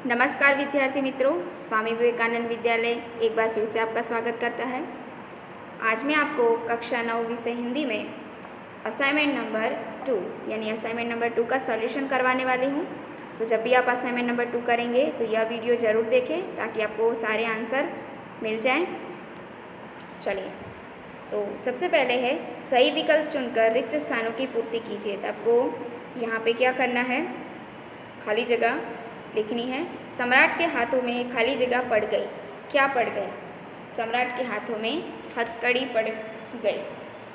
नमस्कार विद्यार्थी मित्रों, स्वामी विवेकानंद विद्यालय एक बार फिर से आपका स्वागत करता है। आज मैं आपको कक्षा 9 विषय हिंदी में असाइनमेंट नंबर 2 यानी असाइनमेंट नंबर 2 का सॉल्यूशन करवाने वाली हूँ। तो जब भी आप असाइनमेंट नंबर 2 करेंगे तो यह वीडियो ज़रूर देखें ताकि आपको सारे आंसर मिल जाएं। चलिए, तो सबसे पहले है सही विकल्प चुनकर रिक्त स्थानों की पूर्ति कीजिए। तो आपको यहाँ पे क्या करना है, खाली जगह लिखनी है। सम्राट के हाथों में खाली जगह पड़ गई। क्या पड़ गई? सम्राट के हाथों में हथकड़ी पड़ गई।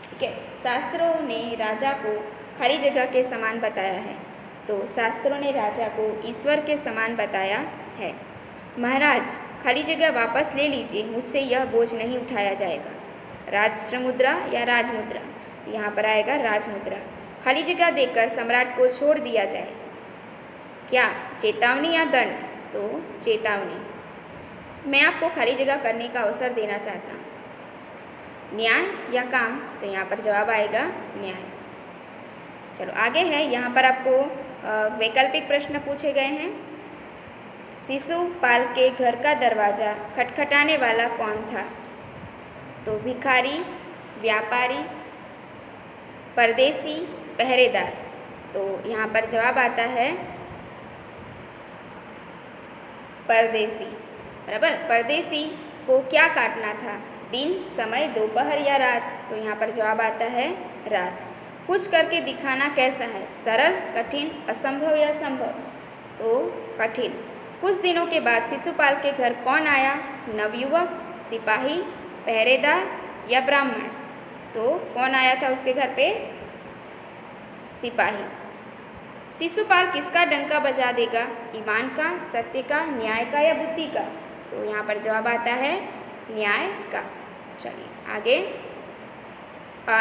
ठीक है। शास्त्रों ने राजा को खाली जगह के समान बताया है। तो शास्त्रों ने राजा को ईश्वर के समान बताया है। महाराज, खाली जगह वापस ले लीजिए, मुझसे यह बोझ नहीं उठाया जाएगा। राष्ट्र मुद्रा या राजमुद्रा? यहाँ पर आएगा राजमुद्रा। खाली जगह देकर सम्राट को छोड़ दिया जाए। क्या चेतावनी या दंड? तो चेतावनी। मैं आपको खाली जगह करने का अवसर देना चाहता हूँ। न्याय या काम? तो यहाँ पर जवाब आएगा न्याय। चलो आगे है, यहाँ पर आपको वैकल्पिक प्रश्न पूछे गए हैं। शिशुपाल के घर का दरवाज़ा खटखटाने वाला कौन था? तो भिखारी, व्यापारी, परदेसी, पहरेदार? तो यहाँ पर जवाब आता है परदेसी। बराबर। परदेसी को क्या काटना था? दिन, समय, दोपहर या रात? तो यहाँ पर जवाब आता है रात। कुछ करके दिखाना कैसा है? सरल, कठिन, असंभव या संभव? तो कठिन। कुछ दिनों के बाद शिशुपाल के घर कौन आया? नवयुवक, सिपाही, पहरेदार या ब्राह्मण? तो कौन आया था उसके घर पे? सिपाही। शिशुपाल किसका डंका बजा देगा? ईमान का, सत्य का, न्याय का या बुद्धि का? तो यहाँ पर जवाब आता है न्याय का। चलिए आगे,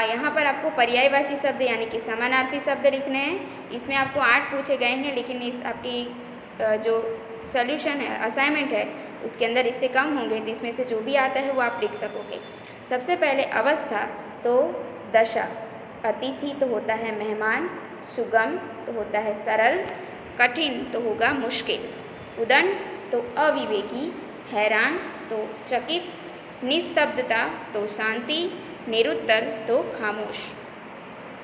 यहाँ पर आपको पर्यायवाची शब्द यानी कि समानार्थी शब्द लिखने हैं। इसमें आपको 8 पूछे गए हैं, लेकिन इस आपकी जो सॉल्यूशन है, असाइनमेंट है, उसके अंदर इससे कम होंगे। तो इसमें से जो भी आता है वो आप लिख सकोगे। सबसे पहले अवस्था तो दशा, अतिथि तो होता है मेहमान, सुगम तो होता है सरल, कठिन तो होगा मुश्किल, उदंड तो अविवेकी, हैरान तो चकित, निस्तब्धता तो शांति, निरुत्तर तो खामोश।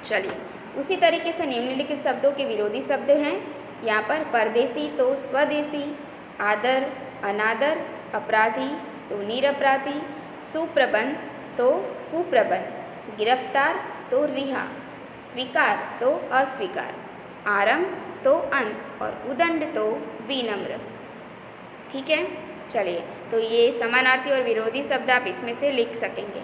चलिए, उसी तरीके से निम्नलिखित शब्दों के विरोधी शब्द हैं। यहाँ पर परदेसी तो स्वदेशी, आदर, अनादर, अपराधी तो निरपराधी, सुप्रबंध तो कुप्रबंध, गिरफ्तार तो रिहा, स्वीकार तो अस्वीकार, आरंभ तो अंत और उदंड तो विनम्र। ठीक है। चलिए, तो ये समानार्थी और विरोधी शब्द आप इसमें से लिख सकेंगे।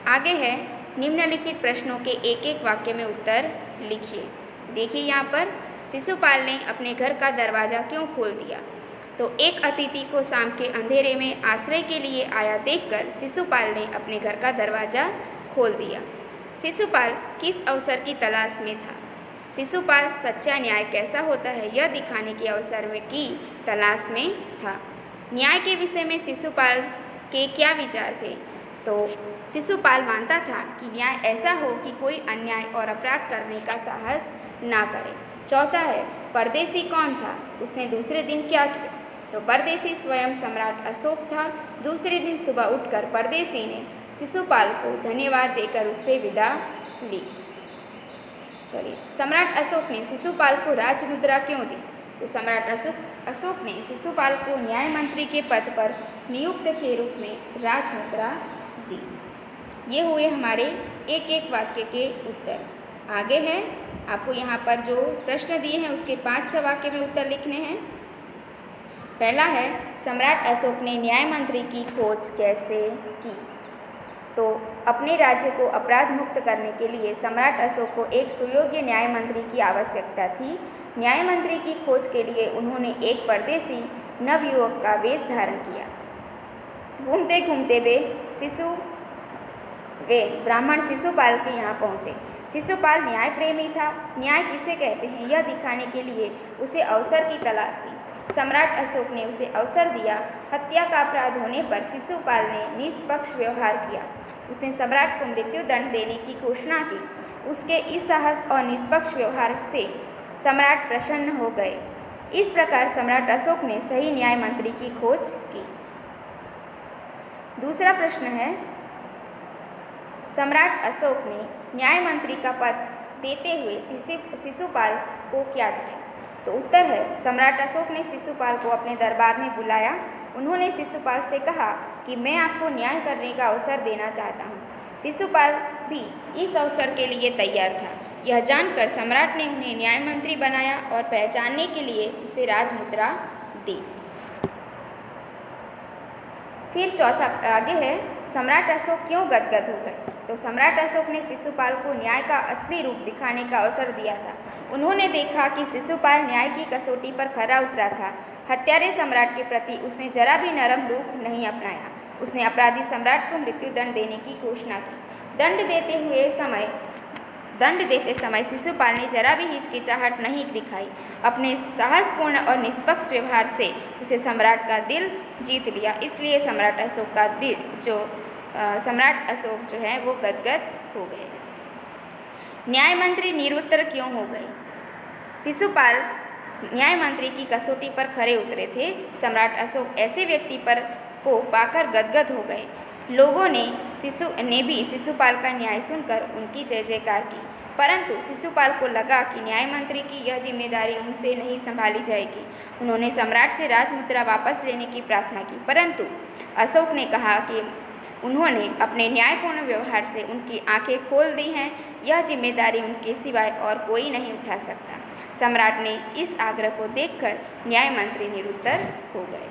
आगे है, निम्नलिखित प्रश्नों के एक एक वाक्य में उत्तर लिखिए। देखिए यहाँ पर, शिशुपाल ने अपने घर का दरवाज़ा क्यों खोल दिया? तो एक अतिथि को शाम के अंधेरे में आश्रय के लिए आया देखकर शिशुपाल ने अपने घर का दरवाज़ा खोल दिया। शिशुपाल किस अवसर की तलाश में था? शिशुपाल सच्चा न्याय कैसा होता है यह दिखाने के अवसर में की तलाश में था। न्याय के विषय में शिशुपाल के क्या विचार थे? तो शिशुपाल मानता था कि न्याय ऐसा हो कि कोई अन्याय और अपराध करने का साहस ना करे। चौथा है, परदेसी कौन था? उसने दूसरे दिन क्या किया? तो परदेसी स्वयं सम्राट अशोक था। दूसरे दिन सुबह उठकर परदेसी ने शिशुपाल को धन्यवाद देकर उससे विदा ली। चलिए, सम्राट अशोक ने शिशुपाल को राजमुद्रा क्यों दी? तो सम्राट अशोक ने शिशुपाल को न्याय मंत्री के पद पर नियुक्त के रूप में राजमुद्रा दी। ये हुए हमारे एक एक वाक्य के उत्तर। आगे है, आपको यहाँ पर जो प्रश्न दिए हैं उसके 5-6 वाक्य में उत्तर लिखने हैं। पहला है, सम्राट अशोक ने न्याय मंत्री की खोज कैसे की? तो अपने राज्य को अपराध मुक्त करने के लिए सम्राट अशोक को एक सुयोग्य न्याय मंत्री की आवश्यकता थी। न्याय मंत्री की खोज के लिए उन्होंने एक परदेसी नवयुवक का वेश धारण किया। घूमते घूमते वे ब्राह्मण शिशुपाल के यहाँ पहुँचे। शिशुपाल न्याय प्रेमी था। न्याय किसे कहते हैं यह दिखाने के लिए उसे अवसर की तलाश थी। सम्राट अशोक ने उसे अवसर दिया। हत्या का अपराध होने पर शिशुपाल ने निष्पक्ष व्यवहार किया। उसने सम्राट को मृत्युदंड देने की घोषणा की। उसके इस साहस और निष्पक्ष व्यवहार से सम्राट प्रसन्न हो गए। इस प्रकार सम्राट अशोक ने सही न्याय मंत्री की खोज की। दूसरा प्रश्न है, सम्राट अशोक ने न्याय मंत्री का पद देते हुए शिशुपाल को क्या दिया? तो उत्तर है, सम्राट अशोक ने शिशुपाल को अपने दरबार में बुलाया। उन्होंने शिशुपाल से कहा कि मैं आपको न्याय करने का अवसर देना चाहता हूँ। शिशुपाल भी इस अवसर के लिए तैयार था। यह जानकर सम्राट ने उन्हें न्याय मंत्री बनाया और पहचानने के लिए उसे राजमुद्रा दी। फिर चौथा आगे है, सम्राट अशोक क्यों गदगद हो गए? तो सम्राट अशोक ने शिशुपाल को न्याय का असली रूप दिखाने का अवसर दिया था। उन्होंने देखा कि शिशुपाल न्याय की कसौटी पर खरा उतरा था। हत्यारे सम्राट के प्रति उसने जरा भी नरम रूख नहीं अपनाया। उसने अपराधी सम्राट को मृत्युदंड देने की घोषणा की। दंड देते समय शिशुपाल ने जरा भी हिचकिचाहट नहीं दिखाई। अपने साहसपूर्ण और निष्पक्ष व्यवहार से उसे सम्राट का दिल जीत लिया। इसलिए सम्राट अशोक जो है वो गदगद हो गए। न्याय मंत्री निरुत्तर क्यों हो गए? शिशुपाल न्याय मंत्री की कसौटी पर खरे उतरे थे। सम्राट अशोक ऐसे व्यक्ति को पाकर गदगद हो गए। लोगों ने भी शिशुपाल का न्याय सुनकर उनकी जय जयकार की, परंतु शिशुपाल को लगा कि न्याय मंत्री की यह जिम्मेदारी उनसे नहीं संभाली जाएगी। उन्होंने सम्राट से राजमुद्रा वापस लेने की प्रार्थना की, परंतु अशोक ने कहा कि उन्होंने अपने न्यायपूर्ण व्यवहार से उनकी आंखें खोल दी हैं। यह जिम्मेदारी उनके सिवाय और कोई नहीं उठा सकता। सम्राट ने इस आग्रह को देखकर न्याय मंत्री निरुत्तर हो गए।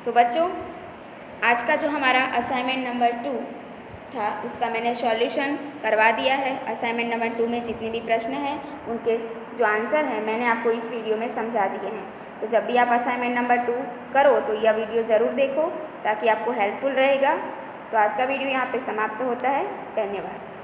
तो बच्चों, आज का जो हमारा असाइनमेंट नंबर 2 था उसका मैंने सॉल्यूशन करवा दिया है। असाइनमेंट नंबर 2 में जितने भी प्रश्न हैं उनके जो आंसर हैं मैंने आपको इस वीडियो में समझा दिए हैं। तो जब भी आप असाइनमेंट नंबर 2 करो तो यह वीडियो ज़रूर देखो ताकि आपको हेल्पफुल रहेगा। तो आज का वीडियो यहाँ पे समाप्त होता है। धन्यवाद।